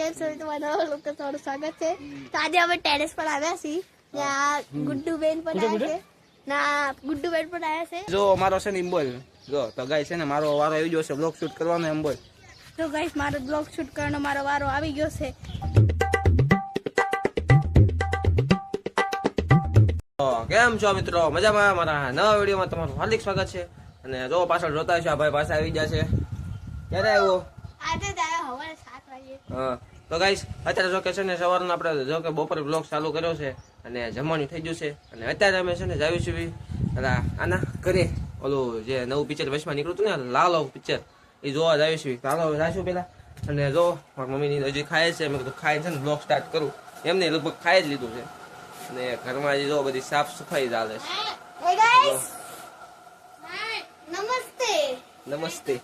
કેમ છો તમારા લોકો તમારું સ્વાગત છે. તો આજે અમે ટેરેસ પર આવ્યા છીએ. ત્યાં ગુડ્ડુ બેન પણ આવ્યા છે. ના ગુડ્ડુ બેન પણ આવ્યા છે. જો મારો છે ને ઇમ્બોલ જો તો ગાઈસ છે ને મારો વારો આવી ગયો છે બ્લોગ શૂટ કરવાનો ઇમ્બોલ. તો ગાઈસ મારો બ્લોગ શૂટ કરવાનો મારો વારો આવી ગયો છે. કેમ છો મિત્રો? મજામાં? મારા નવા વિડીયોમાં તમારું હાર્દિક સ્વાગત છે. અને જો પાછળ જોતા છો આ ભાઈ પાસે આવી ગયા છે. ક્યારે આવ્યો? આજે તારા સવારે 7 વાગે. હા તો ગાઈસ અત્યારે જો કે છે ને સવારનો આપણે જો કે બપોરે બ્લોગ ચાલુ કર્યો છે અને જમવાનું થઈ ગયું છે. અને અત્યારે અમે છે ને જાવી છીએ આના ઘરે ઓલું જે નવું પિક્ચર વચમાં નીકળ્યું હતું ને લાલો પિક્ચર એ જોવા જાવી છીએ. ચાલો જાશું પેલા. અને જો મારી મમ્મીની હજી ખાય છે. મેં કીધું ખાઈને છે ને બ્લોગ સ્ટાર્ટ કરું. એમને લગભગ ખાઈ જ લીધું છે. અને ઘરમાં હજી જો બધી સાફ સફાઈ ચાલે છે. હે ગાઈસ નમસ્તે. નમસ્તે.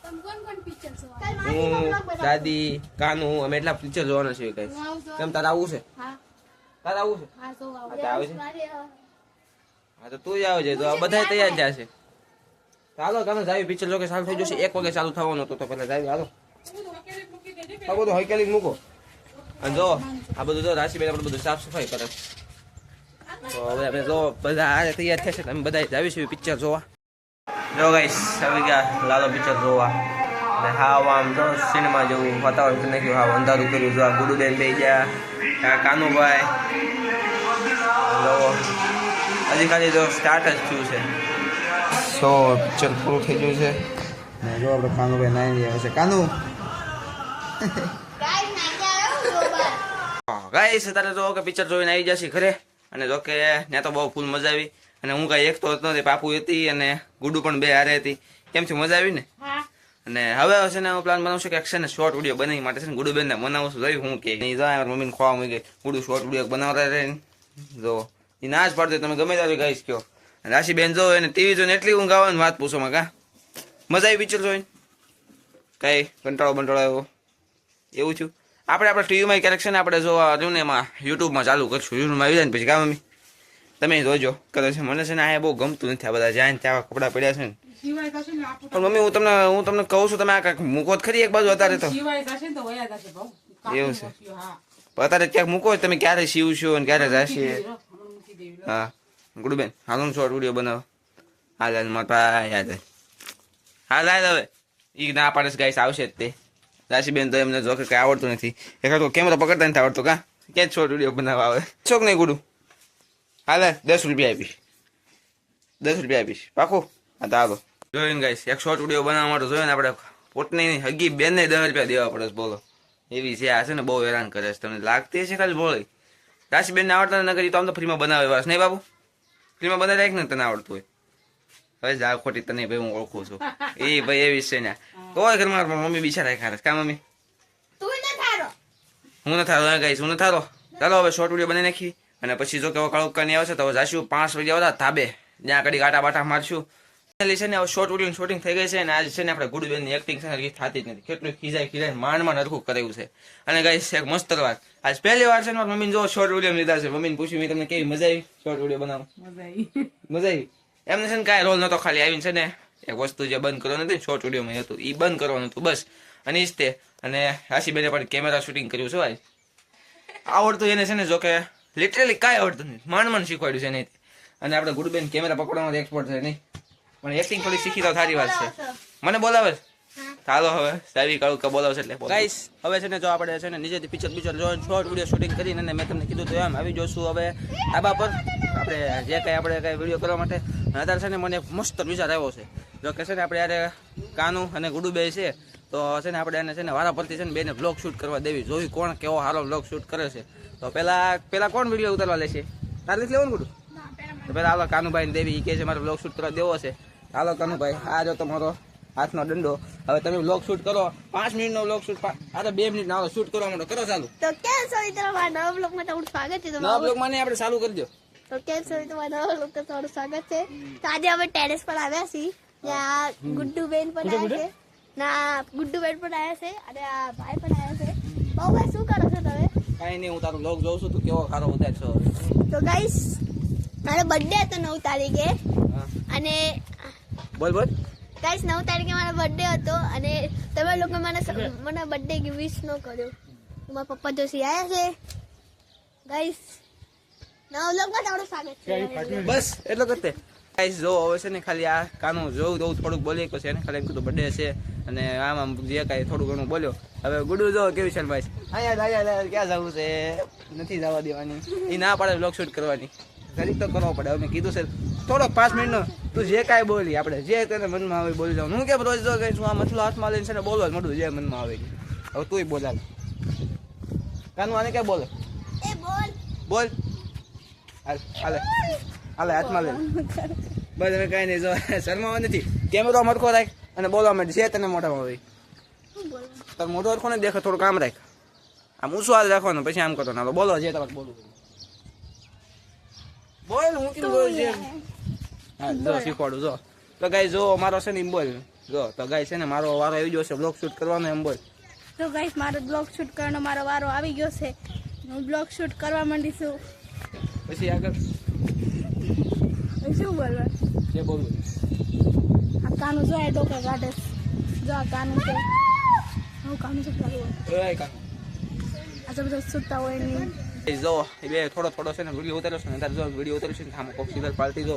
તમ કોણ પિક્ચર છો? હું દાદી કાનુ અમે એટલા પિક્ચર જોવાના છે ગાઈસ. કેમ તારે આવું છે? હા તારે આવું છે? હા તો આવો. આવે છે? હા તો તું જ આવે છે તો આ બધા તૈયાર જ છે. ચાલો તમે જાવી પિક્ચર જો કે ચાલુ થઈ જશે. 1 વાગે ચાલુ થવાનું હતું તો પેલા જાવી. હાલો આ બધું હકેલી મૂકો. અને જો આ બધું જો રાશિબેન આપણે બધું સાફ સફાઈ કરે છે. તો હવે આપણે જો બધા આ તૈયાર થશે અમે બધા જાવીશું પિક્ચર જોવા. જો ગાઈસ આવી ગયા લાલો પિક્ચર જોવા. અને હાવ આમ તો સિનેમા જેવું વાતાવરણ કરી નાખ્યું. હાવ અંધારું કર્યું. જો આ ગુડુબેન બે ગયા, આ કાનુભાઈ જો હજી ખાલી જો સ્ટાર્ટ જ થયું છે. સો પિક્ચર પૂરું થઈ ગયું છે. ને જો આપણે કાનુભાઈ નાઈ રહ્યા છે. કાનુ ગાઈસ અત્યારે જો કે પિક્ચર જોઈને આવી જશે ઘરે. અને જો કે ત્યાં તો બહુ ફૂલ મજા આવી. અને હું કઈ એક તો હતો નથી, પાપુ હતી અને ગુડુ પણ બે હારે હતી. કેમ છે? મજા આવી ને? અને હવે છે ને હું પ્લાન બનાવું છું કે છે ને શોર્ટ વિડીયો બનાવી માટે છે ને ગુડુબેન ને બનાવું છું. જોયું હું કે મમ્મીને ખોવા મૂકી ગઈ ગુડુ શોર્ટ વિડીયો બનાવતા રહે. જો એ ના જ પાડતો તમે ગમે ત્યારે ગાઈશ કયો. રાશિબેન જો એને ટીવી જોઈને એટલી ઊંઘ આવે ને વાત પૂછોમાં. કા મજા આવી પિક્ચર જોઈને? કઈ કંટાળો બંટાળો આવ્યો એવું થયું? આપણે ટીવીમાં ક્યારેક છે ને આપણે જો રહ્યું ને એમાં યુટ્યુબમાં ચાલુ કરશું. યુટ્યુબમાં આવી જાય ને પછી કા મમ્મી તમે જોજો કરે છે. મને છે ને આ બહુ ગમતું નથી. આ બધા જાય ને ત્યાં કપડાં પડ્યા છે ને. પણ મમ્મી હું તમને કહું છું તમે આ કાંઈક મૂકો જ ખરી એક બાજુ. અત્યારે તો એવું છે અત્યારે ક્યાંક મૂકો તમે ક્યારે સીવશો અને ક્યારે જશે. હા ગુડુબેન હાલો શોર્ટ વિડીયો બનાવો. હાલ મારા યાદ હાલ હવે એ ના પાડે ગાઈસ આવશે જ તે. રાશિબેન તો એમને જો કે કઈ આવડતું નથી. એકાદ કેમેરા પકડતા નથી આવડતું. કા ક્યાં જ શોર્ટ વિડીયો બનાવવા આવે શોખ નહીં ગુડુ. હાલે 10 રૂપિયા આપીશ. 10 રૂપિયા આપીશ પાકું. હા તો હાલો જોઈને ગાઈસ એક શોર્ટ વિડીયો બનાવવા માટે જોઈએ ને આપણે પોતની હગી બેનને 10 રૂપિયા દેવા પડે છે. બોલો એવી છે આ છે ને બહુ હેરાન કરે છે. તમને લાગતી છે ખાલી બોલે. રાશિબેનને આવડતા ન કરી તો આમ તો ફ્રીમાં બનાવે વાસ નહીં બાબુ? ફ્રીમાં બનાવી રાખ ને તને આવડતું હોય. હવે જા ખોટી તને ભાઈ હું ઓળખું છું. એ ભાઈ એવી છે ને કોઈ ઘરમાં મમ્મી બિચારા ખારે કા મમ્મી હું ન થારો ગાઈસ હું ન થારો. ચાલો હવે શોર્ટ વિડીયો બનાવી નાખી. અને પછી જો કે કળુકાની આવશે તો જાશું 5 વાગ્યા બધા ધાબે જ્યાં કડી ગાટા બાટા મારશું. છે ને શોર્ટ વિડીયો શૂટિંગ થઈ ગઈ છે. અને આજ છે ને આપણે ગુડુબેનની એક્ટિંગ છે ને થતી જ નથી. કેટલું ખીજાય માંડ હરખું કરેલું છે. અને ગાઈસ એક મસ્ત વાત આજ પહેલી વાર છે ને મારી મમ્મીને જો શોર્ટ વિડીયો લીધા છે. મમ્મીને પૂછ્યું મેં તમને કેવી મજા આવી શોર્ટ વિડીયો બનાવો? મજા આવી. એમને છે ને કાંઈ રોલ નતો. ખાલી આવીને છે ને એક વસ્તુ જે બંધ કરવાનું હતી શોર્ટ વિડીયોમાં હતું એ બંધ કરવાનું હતું બસ. અને ઈ જ તે. અને રાશિબેને પણ કેમેરા શૂટિંગ કર્યું છે. ભાઈ આવડતું એને છે ને જો કે લિટરલી કાંઈ આવડતું નથી. માંડ શીખવાડ્યું છે નહીં. અને આપણે ગુડુબેન કેમેરા પકડવામાં એક્સપર્ટ છે નહીં. પણ એક્ટિંગ થોડી શીખી તો સારી વાત છે. મને બોલાવે ચાલો હવે સારી કાળું બોલાવશે એટલે ગાઈસ હવે છે ને જો આપણે છે ને નીચેથી પિક્ચર જોઈને શોર્ટ વિડીયો શૂટિંગ કરીને અને મેં તમને કીધું તો એમ આવી જોશું હવે ધાબા પર આપણે જે કાંઈ આપણે કાંઈ વિડીયો કરવા માટે. અત્યારે છે ને મને મસ્ત વિચાર આવ્યો છે. જો કે છે ને આપણે યારે કાનુ અને ગુડુબે છે તો છે ને આપણે એને છે ને વારા પરથી છે ને બેને બ્લોગ શૂટ કરવા દેવી જોઈ કોણ કેવો સારો બ્લોગ શૂટ કરે છે. તો પેલા કોણ વિડીયો ઉતારવા લેશે? તારે નથી લેવાનું ગુડુ? તો પેલા હાલો કાનુભાઈ ને દેવી કહે છે મારે બ્લોગ શૂટ કરવા દેવો છે. હાલો કાનુભાઈ આ જો તમારો હાથનો દંડો. હવે તમે બ્લોગ શૂટ કરો 5 મિનિટનો બ્લોગ શૂટ આ તો 2 મિનિટ ના શૂટ કરવા માંડો. કરો ચાલુ. તો કેમ છો તમારા નવા બ્લોગમાં તમારું સ્વાગત છે. નવા બ્લોગમાં ને આપણે ચાલુ કરી દો. તો કેમ છો તમારા નવા બ્લોગમાં તમારું સ્વાગત છે. તો આજે અમે ટેરેસ પર આવ્યા છીએ. ત્યાં ગુડ્ડુ બેન પણ આવ્યા છે. ના ગુડ્ડુ બેન પણ આવ્યા છે અને આ ભાઈ પણ આવ્યા છે. ભાઈ શું કરો છો તમે? કાંઈ નહીં હું તારો બ્લોગ જોઉં છું. તું કેવો સારો ઉતાર છો. તો ગાઈસ મારો બર્થડે હતો 9 તારીખે. અને બોલ ગાઈસ 9 તારીખે મારો બર્થડે હતો અને તમે લોકો મને બર્થડે વિશ ન કર્યો. મારા પપ્પા જોશી આયા છે. ગાઈસ નવ લોકમાં તમારું સ્વાગત છે. બસ એટલો કરતે ગાઈસ જો હવે છે ને ખાલી આ કાનું જોઉં તો થોડુંક બોલી પછી એને ખાલી એમ કીધું બર્થડે છે અને આમ જે કાંઈ થોડું ઘણું બોલ્યો. હવે ગુડુ જો કેવી છે ભાઈ અહીંયા ક્યાં જવું છે નથી જવા દેવાની એ ના પાડે બ્લોગ શૂટ કરવાની ઘડીક તો કરવો પડે. હવે મેં કીધું છે થોડોક 5 મિનિટનો તું જે કાંઈ બોલી આપણે જે તને મનમાં આવે બોલી જાઉં. હું કેમ રોજ જો ગઈ છું આ મથલો હાથમાં લઈને છે ને બોલવા જ મળું જે મનમાં આવે. હવે તુંય બોલાલ કાનું આને ક્યાં બોલે એ બોલ બોલ હાલે હાલે હાથમાં લે બસ હવે કાંઈ નહીં જો શરમાવા નથી કેમેરો મરખો રાખ અને બોલવા માંડ જે તને મોઢામાં આવે તાર મોઢો હરખો ને દેખે થોડું કામ રાખ આમ ઊંચું હાથ રાખવાનું પછી આમ કરતો ના બોલો જે તમારે બોલવું બોલ હું કેમ બોલ છે હા જો શીખવાડું જો તો ગાય જો મારો છે ને એમ બોલ જો તો ગાય છે ને મારો વારો આવી ગયો છે બ્લોગ શૂટ કરવાનો એમ બોલ. તો ગાઈસ મારો બ્લોગ શૂટ કરવાનો મારો વારો આવી ગયો છે. હું બ્લોગ શૂટ કરવા માંડી છું. પછી આગળ શું બોલવા જે બોલવું આ કાનું જો આ ડોકા કાઢે છે. જો આ કાનું છે હું કાનું છે એ કાનું આ તો બધા સુતા હોય નહીં. જો એ બે થોડો છે ને વિડીયો ઉતાર્યો છે ને તારે જો વિડીયો ઉતાર્યો છે ને આમ કોક સીધા પાલટી જો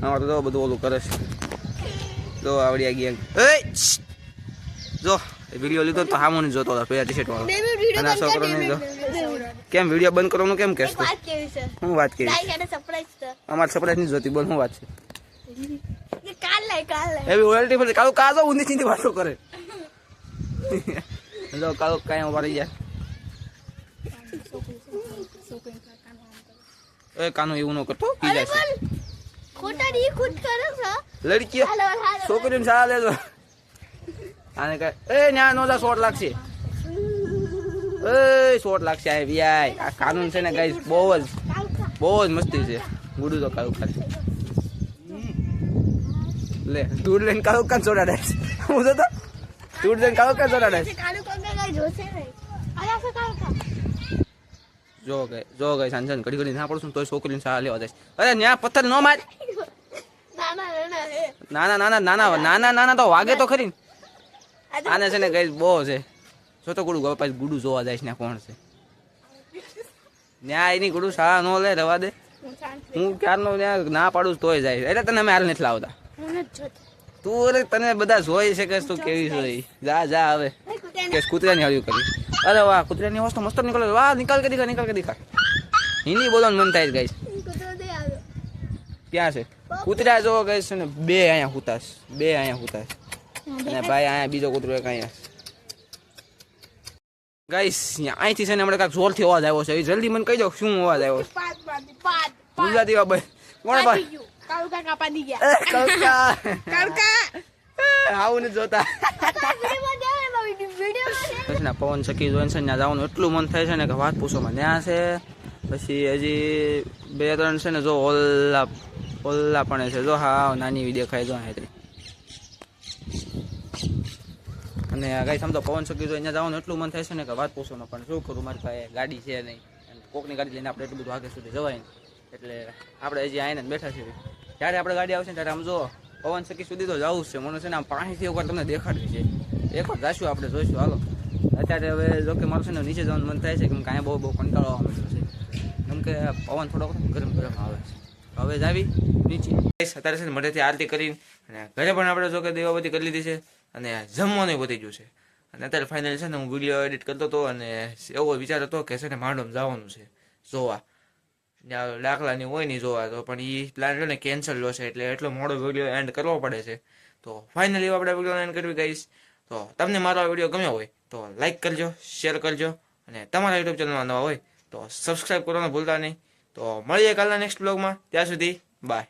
આમાં તો બધું ઓલું કરે છે જો આવડી આ ગેંગ એ જો એ વિડીયો લીધો તો હામો ને જોતો હતો પેલા ટી-શર્ટ વાળો અને આ છોકરો ને જો કેમ વિડીયો બંધ કરવાનું કેમ કહેશ વાત કેવી છે હું વાત કરી ગાઈસ એને સરપ્રાઈઝ છે. અમાર સરપ્રાઈઝ નહીં જોતી બોલ હું વાત છે કે કાલ લે એવી રોયલ્ટી પર કાળો કાજો ઊંધી ચીંધી વાતો કરે જો કાળો કાંઈ વાળી જાય એ કાનો એવું ન કરતો પી જાય છે ખોટા ડી ખુદ કરે છે. લડકી છોકરીને સારા લેજો આને કઈ એ ન્યા નો જા શોર્ટ લાગશે એ શોર્ટ લાગશે આ વીઆઈ આ કાનૂન છે ને ગાઈસ બહુ જ મસ્તી છે ગુડુ તો કાળું ખાશે લે દૂર લઈને કાળું કાન સોડા દે હું તો દૂર લઈને કાળું કાન સોડા દે કાળું કોકે કઈ જોશે નહીં. આયા છે કાળું જો ગઈ સાંજન ઘડી ના પડશું તોય છોકરીને સારા લેવા જાય અરે ન્યા પથ્થર ન માર નાના તો વાગે તો ખરી આને છે ને ગઈ બહુ છે જો તો ગુડુ પાછું ગુડુ જોવા જાય છે ને કોણ છે ન્યા એની ગુડુ સારા ન લે રવા દે હું ક્યારનો ત્યાં ના પાડું તોય જાય એટલે તને અમે હાલ નથી લાવતા તું અરે તને બધા જોઈ છે કે તું કેવી જોઈ જા હવે કે કૂતરાની હળ્યું કરી અરે વાહ કૂતરાની વસ્તુ મસ્ત નીકળે વાહ નિકાલ કે દીખા હિન્દી બોલવાનું મન થાય ગાઈસ ક્યાં છે કૂતરા જો ગાઈસ ને બે અહીંયા હુતાસ અને ભાઈ અહીંયા બીજો કૂતરો એક અહીંયા ગાઈસ અહીંથી છે ને હમણાં કાંઈક જોરથી અવાજ આવ્યો છે જલ્દી મને કહી દો શું અવાજ આવ્યો ગુજરાતી બાબા કોણ ભાઈ કાળું કાકા પાડી ગયા આવું નથી જોતા પવન સખી જોઈને છે ત્યાં જવાનું એટલું મન થાય છે ને કે વાત પૂછોમાં ત્યાં છે પછી હજી 2-3 છે ને જો ઓલ્લા પણ છે જો હા નાની એવી દેખાય જો અહીંથી અને ગાઈ સમજો પવન સખી જોઈને જવાનું એટલું મન થાય છે ને કે વાત પૂછોમાં પણ શું કરું મારી પાસે ગાડી છે નહીં કોકની ગાડી લઈને આપણે એટલું બધું આગળ સુધી જવાય નહીં એટલે આપણે હજી આવીને જ બેઠા છીએ જ્યારે આપણે ગાડી આવશે ત્યારે આમ જો પવન સખી સુધી તો જવું જ છે મને છે ને આમ પાણીથી એકવાર તમને દેખાડવી છે એકવાર જાશું આપણે જોઈશું હાલો અત્યારે હવે જો કે મારું છે ને નીચે જવાનું મન થાય છે કેમ કે અહીંયા બહુ કંટાળો આવવા માંડ્યો છે કેમ કે પવન થોડો ગરમ આવે છે હવે જ આવી નીચે અત્યારે છે ને મઢેથી આરતી કરીને અને ઘરે પણ આપણે જો કે દેવાબતી કરી લીધી છે અને જમવાનું વધી ગયું છે અને અત્યારે ફાઇનલ છે ને હું વિડીયો એડિટ કરતો હતો અને એવો વિચાર હતો કે છે ને માંડોમ જવાનું છે જોવા દાખલાની હોય નહીં જોવા તો પણ એ પ્લાન છે ને કેન્સલ છે એટલે એટલો મોડો વિડીયો એન્ડ કરવો પડે છે તો ફાઇનલી આપણે વિડીયો એન્ડ કરવી ગઈશ તો તમને મારો આ વિડીયો ગમ્યો હોય તો લાઈક કરજો શેર કરજો અને તમારા યુટ્યુબ ચેનલમાં નવા હોય તો સબસ્ક્રાઈબ કરવાનું ભૂલતા નહીં તો મળીએ કાલના નેક્સ્ટ બ્લોગમાં ત્યાં સુધી બાય.